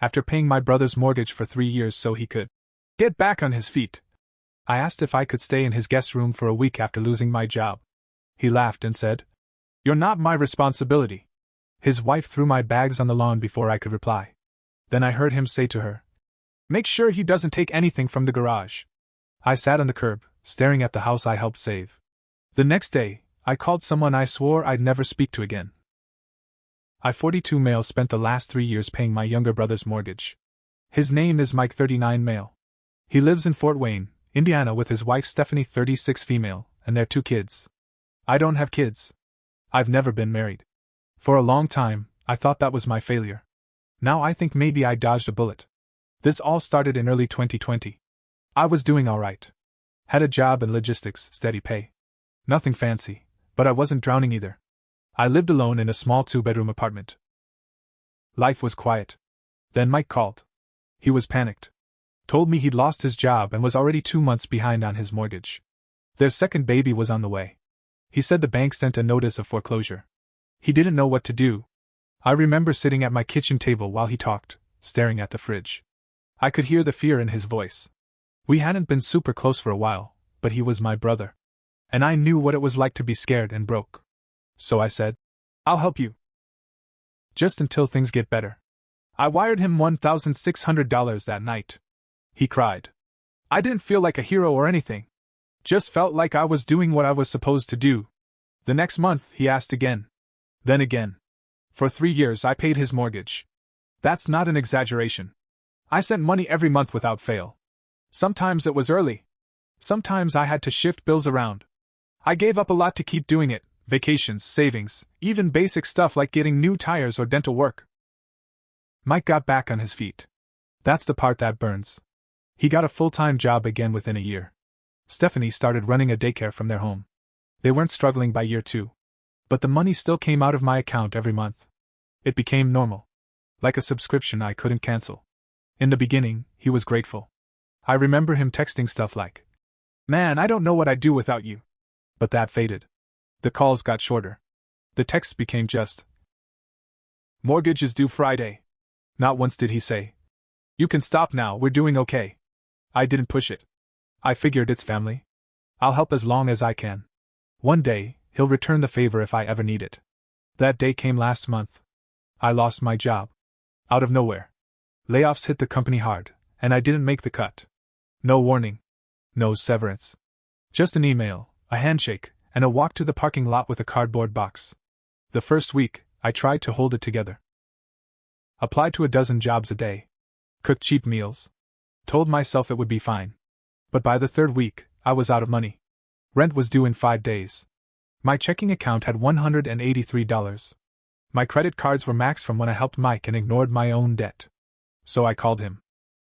after paying my brother's mortgage for 3 years so he could get back on his feet. I asked if I could stay in his guest room for a week after losing my job. He laughed and said, "You're not my responsibility." His wife threw my bags on the lawn before I could reply. Then I heard him say to her, "Make sure he doesn't take anything from the garage." I sat on the curb, staring at the house I helped save. The next day, I called someone I swore I'd never speak to again. I-42 male spent the last 3 years paying my younger brother's mortgage. His name is Mike 39 male. He lives in Fort Wayne, Indiana with his wife Stephanie 36 female, and their 2 kids. I don't have kids. I've never been married. For a long time, I thought that was my failure. Now I think maybe I dodged a bullet. This all started in early 2020. I was doing alright. Had a job in logistics, steady pay. Nothing fancy, but I wasn't drowning either. I lived alone in a small 2-bedroom apartment. Life was quiet. Then Mike called. He was panicked. Told me he'd lost his job and was already 2 months behind on his mortgage. Their second baby was on the way. He said the bank sent a notice of foreclosure. He didn't know what to do. I remember sitting at my kitchen table while he talked, staring at the fridge. I could hear the fear in his voice. We hadn't been super close for a while, but he was my brother. And I knew what it was like to be scared and broke. So I said, "I'll help you. Just until things get better." I wired him $1,600 that night. He cried. I didn't feel like a hero or anything. Just felt like I was doing what I was supposed to do. The next month, he asked again. Then again. For 3 years I paid his mortgage. That's not an exaggeration. I sent money every month without fail. Sometimes it was early. Sometimes I had to shift bills around. I gave up a lot to keep doing it. Vacations, savings, even basic stuff like getting new tires or dental work. Mike got back on his feet. That's the part that burns. He got a full-time job again within a year. Stephanie started running a daycare from their home. They weren't struggling by year 2. But the money still came out of my account every month. It became normal. Like a subscription I couldn't cancel. In the beginning, he was grateful. I remember him texting stuff like, "Man, I don't know what I'd do without you." But that faded. The calls got shorter. The texts became just, "Mortgage is due Friday." Not once did he say, "You can stop now, we're doing okay." I didn't push it. I figured it's family. I'll help as long as I can. One day, he'll return the favor if I ever need it. That day came last month. I lost my job. Out of nowhere. Layoffs hit the company hard, and I didn't make the cut. No warning. No severance. Just an email, a handshake, and a walk to the parking lot with a cardboard box. The first week, I tried to hold it together. Applied to a dozen jobs a day. Cooked cheap meals. Told myself it would be fine. But by the 3rd week, I was out of money. Rent was due in 5 days. My checking account had $183. My credit cards were maxed from when I helped Mike and ignored my own debt. So I called him.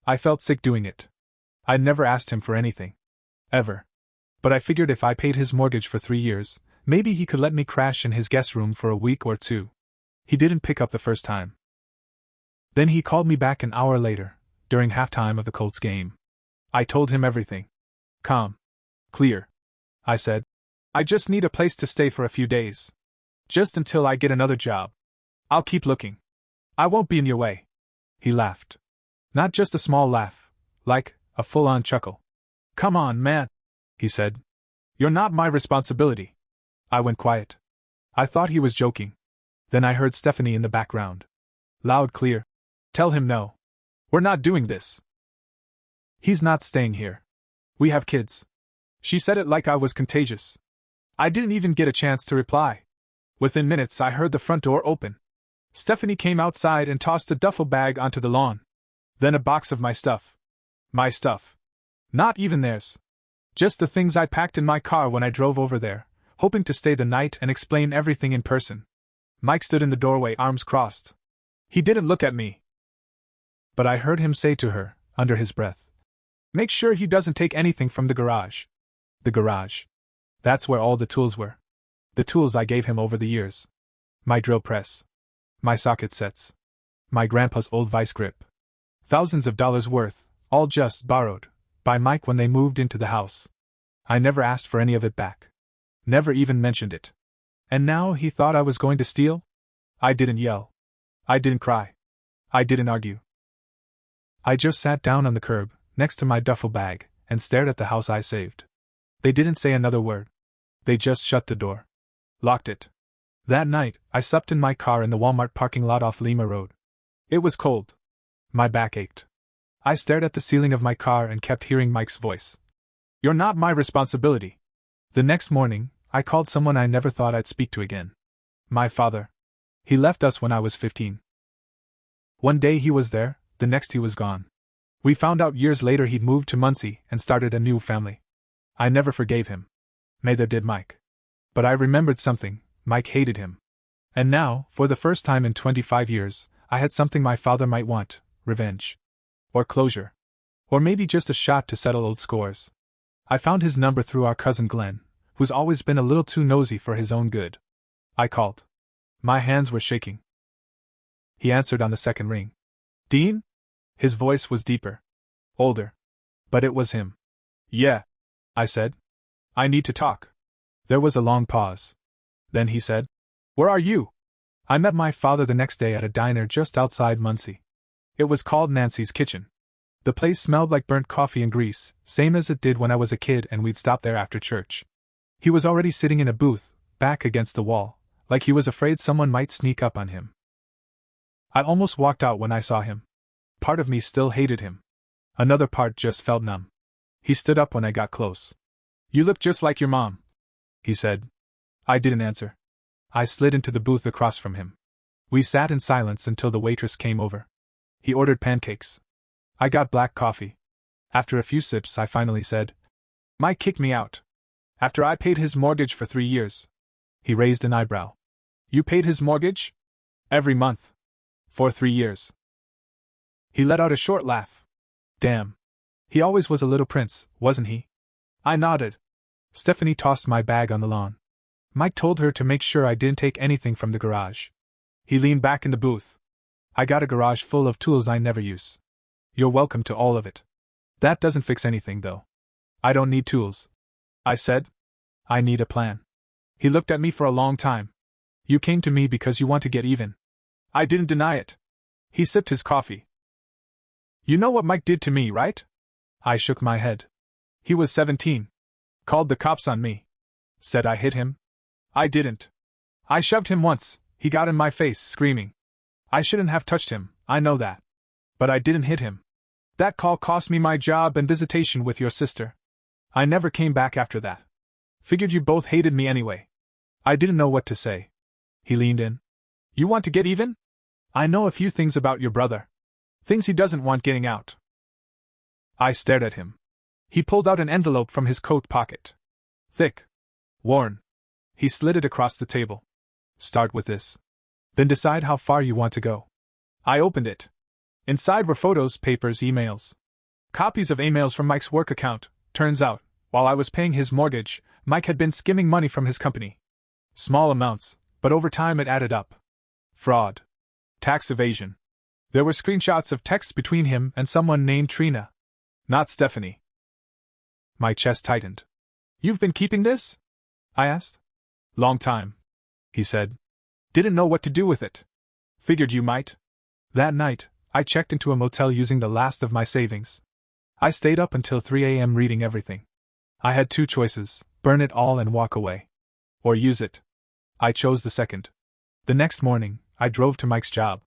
I felt sick doing it. I'd never asked him for anything. Ever. But I figured if I paid his mortgage for 3 years, maybe he could let me crash in his guest room for a week or 2. He didn't pick up the first time. Then he called me back an hour later, during halftime of the Colts game. I told him everything. Calm. Clear. I said, "I just need a place to stay for a few days. Just until I get another job. I'll keep looking. I won't be in your way." He laughed. Not just a small laugh, like a full-on chuckle. "Come on, man," he said. "You're not my responsibility." I went quiet. I thought he was joking. Then I heard Stephanie in the background. Loud, clear. "Tell him no. We're not doing this. He's not staying here. We have kids." She said it like I was contagious. I didn't even get a chance to reply. Within minutes I heard the front door open. Stephanie came outside and tossed a duffel bag onto the lawn. Then a box of my stuff. My stuff. Not even theirs. Just the things I packed in my car when I drove over there, hoping to stay the night and explain everything in person. Mike stood in the doorway, arms crossed. He didn't look at me. But I heard him say to her, under his breath, "Make sure he doesn't take anything from the garage." The garage. That's where all the tools were. The tools I gave him over the years. My drill press. My socket sets. My grandpa's old vice grip. Thousands of dollars worth, all just borrowed, by Mike when they moved into the house. I never asked for any of it back. Never even mentioned it. And now he thought I was going to steal? I didn't yell. I didn't cry. I didn't argue. I just sat down on the curb, next to my duffel bag, and stared at the house I saved. They didn't say another word. They just shut the door. Locked it. That night, I slept in my car in the Walmart parking lot off Lima Road. It was cold. My back ached. I stared at the ceiling of my car and kept hearing Mike's voice. You're not my responsibility. The next morning, I called someone I never thought I'd speak to again. My father. He left us when I was 15. One day he was there, the next he was gone. We found out years later he'd moved to Muncie and started a new family. I never forgave him. Neither did Mike. But I remembered something: Mike hated him. And now, for the first time in 25 years, I had something my father might want: revenge. Or closure. Or maybe just a shot to settle old scores. I found his number through our cousin Glenn, who's always been a little too nosy for his own good. I called. My hands were shaking. He answered on the second ring. Dean? His voice was deeper. Older. But it was him. Yeah, I said. I need to talk. There was a long pause. Then he said, Where are you? I met my father the next day at a diner just outside Muncie. It was called Nancy's Kitchen. The place smelled like burnt coffee and grease, same as it did when I was a kid and we'd stop there after church. He was already sitting in a booth, back against the wall, like he was afraid someone might sneak up on him. I almost walked out when I saw him. Part of me still hated him. Another part just felt numb. He stood up when I got close. You look just like your mom, he said. I didn't answer. I slid into the booth across from him. We sat in silence until the waitress came over. He ordered pancakes. I got black coffee. After a few sips, I finally said, Mike kicked me out. After I paid his mortgage for 3 years. He raised an eyebrow. You paid his mortgage? Every month. For 3 years. He let out a short laugh. Damn. He always was a little prince, wasn't he? I nodded. Stephanie tossed my bag on the lawn. Mike told her to make sure I didn't take anything from the garage. He leaned back in the booth. I got a garage full of tools I never use. You're welcome to all of it. That doesn't fix anything, though. I don't need tools, I said. I need a plan. He looked at me for a long time. You came to me because you want to get even. I didn't deny it. He sipped his coffee. You know what Mike did to me, right? I shook my head. He was 17. Called the cops on me. Said I hit him. I didn't. I shoved him once. He got in my face, screaming. I shouldn't have touched him, I know that. But I didn't hit him. That call cost me my job and visitation with your sister. I never came back after that. Figured you both hated me anyway. I didn't know what to say. He leaned in. You want to get even? I know a few things about your brother. Things he doesn't want getting out. I stared at him. He pulled out an envelope from his coat pocket. Thick. Worn. He slid it across the table. Start with this. Then decide how far you want to go. I opened it. Inside were photos, papers, emails. Copies of emails from Mike's work account. Turns out, while I was paying his mortgage, Mike had been skimming money from his company. Small amounts, but over time it added up. Fraud. Tax evasion. There were screenshots of texts between him and someone named Trina. Not Stephanie. My chest tightened. You've been keeping this? I asked. Long time, he said. Didn't know what to do with it. Figured you might. That night, I checked into a motel using the last of my savings. I stayed up until 3 a.m. reading everything. I had two choices: burn it all and walk away. Or use it. I chose the second. The next morning, I drove to Mike's job.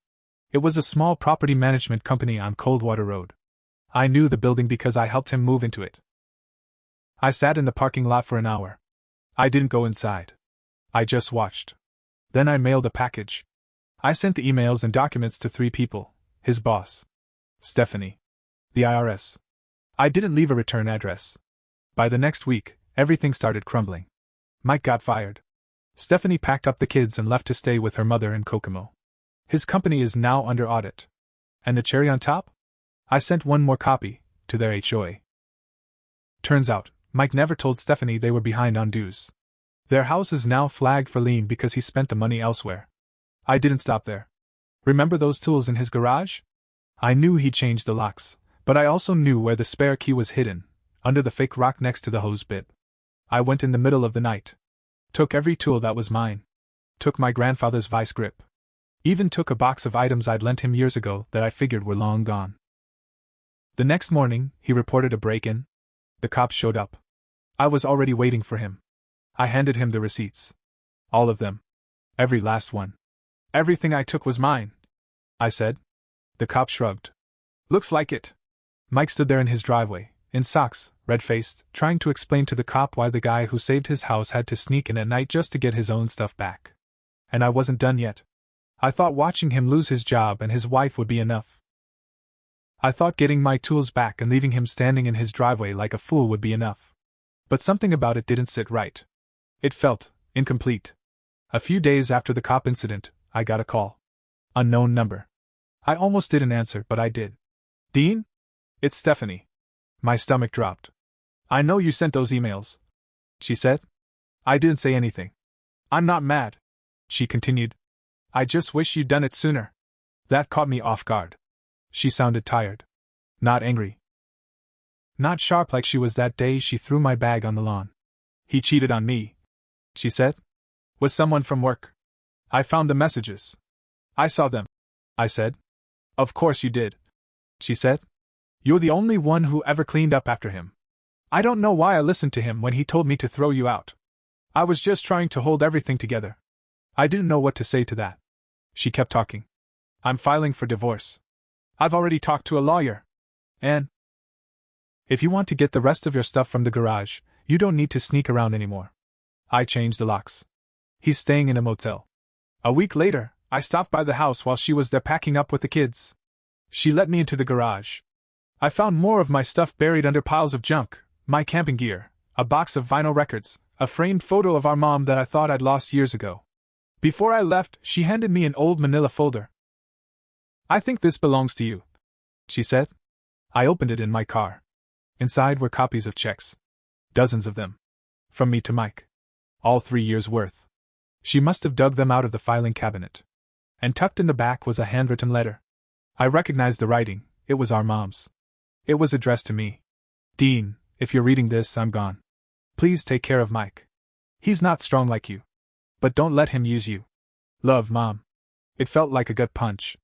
It was a small property management company on Coldwater Road. I knew the building because I helped him move into it. I sat in the parking lot for an hour. I didn't go inside. I just watched. Then I mailed a package. I sent the emails and documents to 3 people: his boss, Stephanie, the IRS. I didn't leave a return address. By the next week, everything started crumbling. Mike got fired. Stephanie packed up the kids and left to stay with her mother in Kokomo. His company is now under audit. And the cherry on top? I sent one more copy, to their HOA. Turns out, Mike never told Stephanie they were behind on dues. Their house is now flagged for lien because he spent the money elsewhere. I didn't stop there. Remember those tools in his garage? I knew he changed the locks, but I also knew where the spare key was hidden, under the fake rock next to the hose bib. I went in the middle of the night. Took every tool that was mine. Took my grandfather's vice grip. Even took a box of items I'd lent him years ago that I figured were long gone. The next morning, he reported a break-in. The cops showed up. I was already waiting for him. I handed him the receipts. All of them. Every last one. Everything I took was mine, I said. The cop shrugged. Looks like it. Mike stood there in his driveway, in socks, red-faced, trying to explain to the cop why the guy who saved his house had to sneak in at night just to get his own stuff back. And I wasn't done yet. I thought watching him lose his job and his wife would be enough. I thought getting my tools back and leaving him standing in his driveway like a fool would be enough. But something about it didn't sit right. It felt incomplete. A few days after the cop incident, I got a call. Unknown number. I almost didn't answer, but I did. Dean? It's Stephanie. My stomach dropped. I know you sent those emails, she said. I didn't say anything. I'm not mad, she continued. I just wish you'd done it sooner. That caught me off guard. She sounded tired. Not angry. Not sharp like she was that day she threw my bag on the lawn. He cheated on me, she said. With someone from work. I found the messages. I saw them, I said. Of course you did, she said. You're the only one who ever cleaned up after him. I don't know why I listened to him when he told me to throw you out. I was just trying to hold everything together. I didn't know what to say to that. She kept talking. I'm filing for divorce. I've already talked to a lawyer. And if you want to get the rest of your stuff from the garage, you don't need to sneak around anymore. I changed the locks. He's staying in a motel. A week later, I stopped by the house while she was there packing up with the kids. She let me into the garage. I found more of my stuff buried under piles of junk, my camping gear, a box of vinyl records, a framed photo of our mom that I thought I'd lost years ago. Before I left, she handed me an old manila folder. I think this belongs to you, she said. I opened it in my car. Inside were copies of checks. Dozens of them. From me to Mike. All 3 years' worth. She must have dug them out of the filing cabinet. And tucked in the back was a handwritten letter. I recognized the writing. It was our mom's. It was addressed to me. Dean, if you're reading this, I'm gone. Please take care of Mike. He's not strong like you. But don't let him use you. Love, Mom. It felt like a gut punch.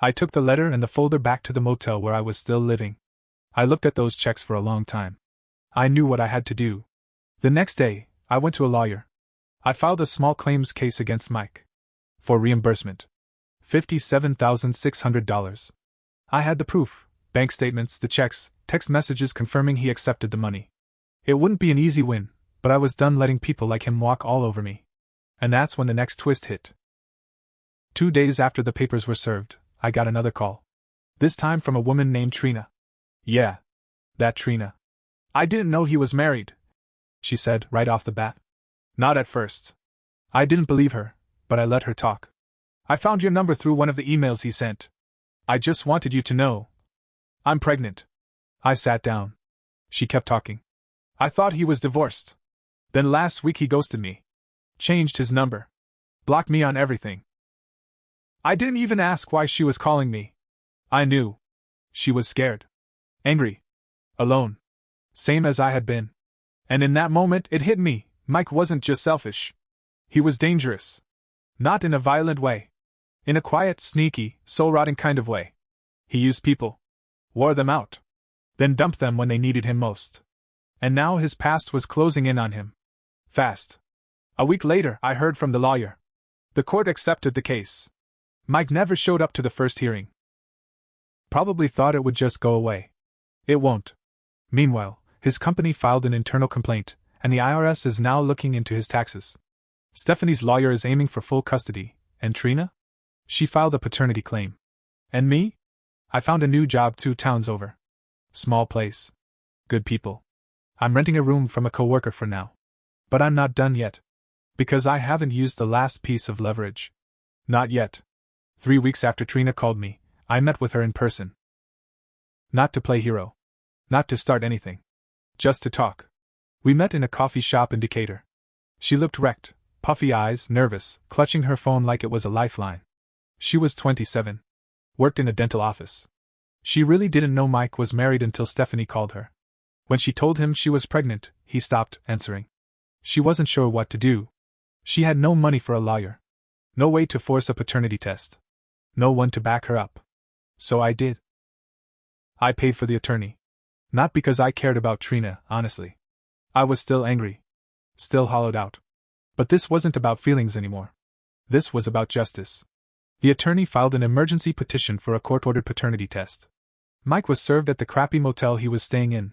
I took the letter and the folder back to the motel where I was still living. I looked at those checks for a long time. I knew what I had to do. The next day, I went to a lawyer. I filed a small claims case against Mike. For reimbursement. $57,600. I had the proof, bank statements, the checks, text messages confirming he accepted the money. It wouldn't be an easy win, but I was done letting people like him walk all over me. And that's when the next twist hit. 2 days after the papers were served, I got another call. This time from a woman named Trina. Yeah. That Trina. I didn't know he was married, she said right off the bat. Not at first. I didn't believe her, but I let her talk. I found your number through one of the emails he sent. I just wanted you to know. I'm pregnant. I sat down. She kept talking. I thought he was divorced. Then last week he ghosted me. Changed his number. Blocked me on everything. I didn't even ask why she was calling me. I knew. She was scared. Angry. Alone. Same as I had been. And in that moment it hit me, Mike wasn't just selfish. He was dangerous. Not in a violent way. In a quiet, sneaky, soul-rotting kind of way. He used people. Wore them out. Then dumped them when they needed him most. And now his past was closing in on him. Fast. A week later, I heard from the lawyer. The court accepted the case. Mike never showed up to the first hearing. Probably thought it would just go away. It won't. Meanwhile, his company filed an internal complaint, and the IRS is now looking into his taxes. Stephanie's lawyer is aiming for full custody, and Trina? She filed a paternity claim. And me? I found a new job 2 towns over. Small place. Good people. I'm renting a room from a coworker for now. But I'm not done yet. Because I haven't used the last piece of leverage. Not yet. 3 weeks after Trina called me, I met with her in person. Not to play hero. Not to start anything. Just to talk. We met in a coffee shop in Decatur. She looked wrecked, puffy eyes, nervous, clutching her phone like it was a lifeline. She was 27. Worked in a dental office. She really didn't know Mike was married until Stephanie called her. When she told him she was pregnant, he stopped answering. She wasn't sure what to do. She had no money for a lawyer. No way to force a paternity test. No one to back her up. So I did. I paid for the attorney. Not because I cared about Trina, honestly. I was still angry. Still hollowed out. But this wasn't about feelings anymore. This was about justice. The attorney filed an emergency petition for a court-ordered paternity test. Mike was served at the crappy motel he was staying in.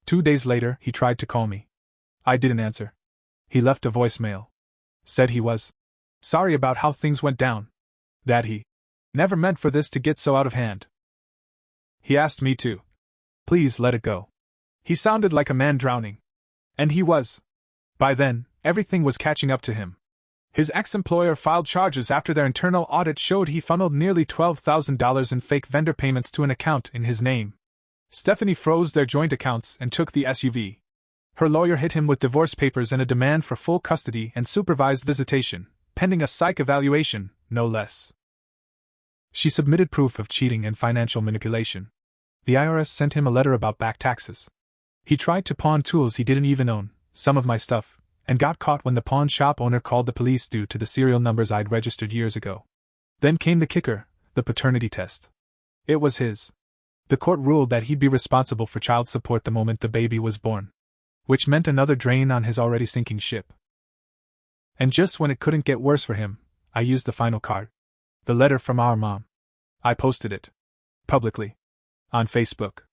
2 days later, he tried to call me. I didn't answer. He left a voicemail. Said he was sorry about how things went down. That he never meant for this to get so out of hand. He asked me to please let it go. He sounded like a man drowning. And he was. By then, everything was catching up to him. His ex-employer filed charges after their internal audit showed he funneled nearly $12,000 in fake vendor payments to an account in his name. Stephanie froze their joint accounts and took the SUV. Her lawyer hit him with divorce papers and a demand for full custody and supervised visitation, pending a psych evaluation, no less. She submitted proof of cheating and financial manipulation. The IRS sent him a letter about back taxes. He tried to pawn tools he didn't even own, some of my stuff, and got caught when the pawn shop owner called the police due to the serial numbers I'd registered years ago. Then came the kicker, the paternity test. It was his. The court ruled that he'd be responsible for child support the moment the baby was born, which meant another drain on his already sinking ship. And just when it couldn't get worse for him, I used the final card. The letter from our mom. I posted it. Publicly. On Facebook.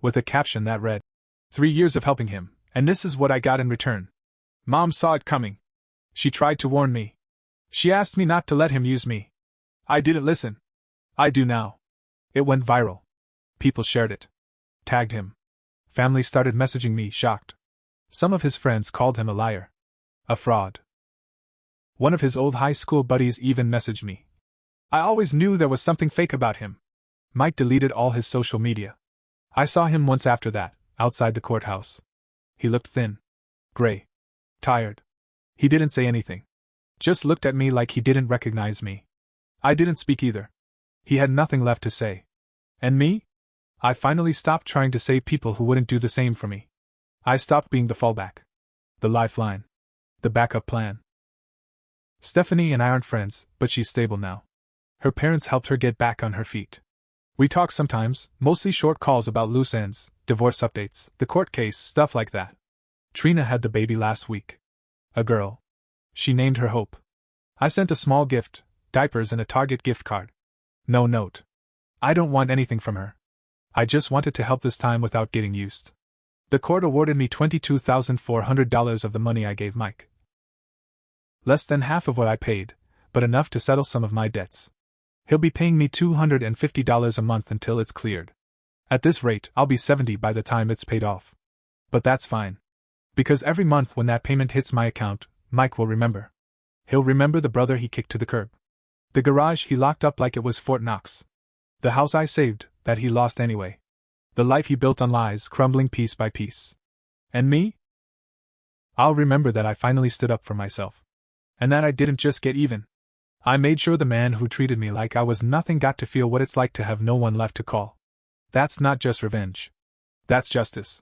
With a caption that read, 3 years of helping him, and this is what I got in return. Mom saw it coming. She tried to warn me. She asked me not to let him use me. I didn't listen. I do now. It went viral. People shared it. Tagged him. Family started messaging me, shocked. Some of his friends called him a liar. A fraud. One of his old high school buddies even messaged me. I always knew there was something fake about him. Mike deleted all his social media. I saw him once after that, outside the courthouse. He looked thin. Gray. Tired. He didn't say anything. Just looked at me like he didn't recognize me. I didn't speak either. He had nothing left to say. And me? I finally stopped trying to save people who wouldn't do the same for me. I stopped being the fallback. The lifeline. The backup plan. Stephanie and I aren't friends, but she's stable now. Her parents helped her get back on her feet. We talk sometimes, mostly short calls about loose ends, divorce updates, the court case, stuff like that. Trina had the baby last week. A girl. She named her Hope. I sent a small gift, diapers and a Target gift card. No note. I don't want anything from her. I just wanted to help this time without getting used. The court awarded me $22,400 of the money I gave Mike. Less than half of what I paid, but enough to settle some of my debts. He'll be paying me $250 a month until it's cleared. At this rate, I'll be 70 by the time it's paid off. But that's fine. Because every month when that payment hits my account, Mike will remember. He'll remember the brother he kicked to the curb. The garage he locked up like it was Fort Knox. The house I saved, that he lost anyway. The life he built on lies, crumbling piece by piece. And me? I'll remember that I finally stood up for myself. And that I didn't just get even. I made sure the man who treated me like I was nothing got to feel what it's like to have no one left to call. That's not just revenge. That's justice.